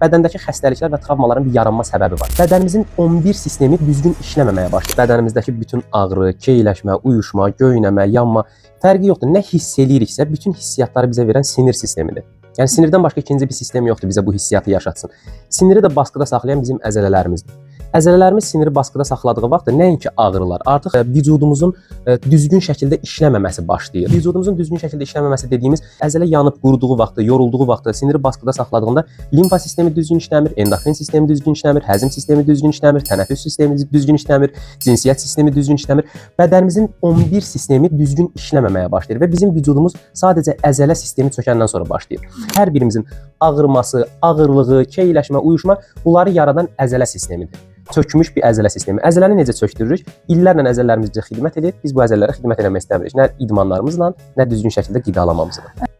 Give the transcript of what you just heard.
bədəndəki xəstəliklər və travmaların bir yaranma səbəbi var. Bədənimizin 11 sistemi düzgün işləməməyə başlayır. Bədənimizdəki bütün ağrı, keyləşmə, uyuşma, göynəmə, yanma fərqi yoxdur. Nə hiss eləyiriksə, bütün hissiyatları bizə verən sinir sistemidir. Yəni sinirdən başqa ikinci bir sistem yoxdur bizə bu hissiyatı yaşatsın. Siniri də baskıda saxlayan bizim əzələlərimizdir. Əzələlərimiz siniri baskıda saxladığı vaxt nəinki ağrılar, artıq vücudumuzun düzgün şəkildə işləməməsi başlayır. Vücudumuzun düzgün şəkildə işləməməsi dediyimiz əzələ yanıb quruduğu vaxtda, yorulduğu vaxtda, siniri baskıda saxladığında limfa sistemi düzgün işləmir, endokrin sistemi düzgün işləmir, həzm sistemi düzgün işləmir, tənəffüs sistemi düzgün işləmir, cinsiyyət sistemi düzgün işləmir. Bədənimizin 11 sistemi düzgün işləməməyə başlayır və bizim vücudumuz sadəcə əzələ sistemi çökəndən sonra başlayır. Hər birimizin ağrıması, ağırlığı, keyləşmə, uyuşma bunları yaradan əzələ sistemidir. Çökmüş bir əzələ sistemi. Əzələni necə çökdürürük? İllərlə əzələlərimiz bizə xidmət edir. Biz bu əzələlərə xidmət eləmək istəmirik. Nə idmanlarımızla, nə düzgün şəkildə qidalamamızla.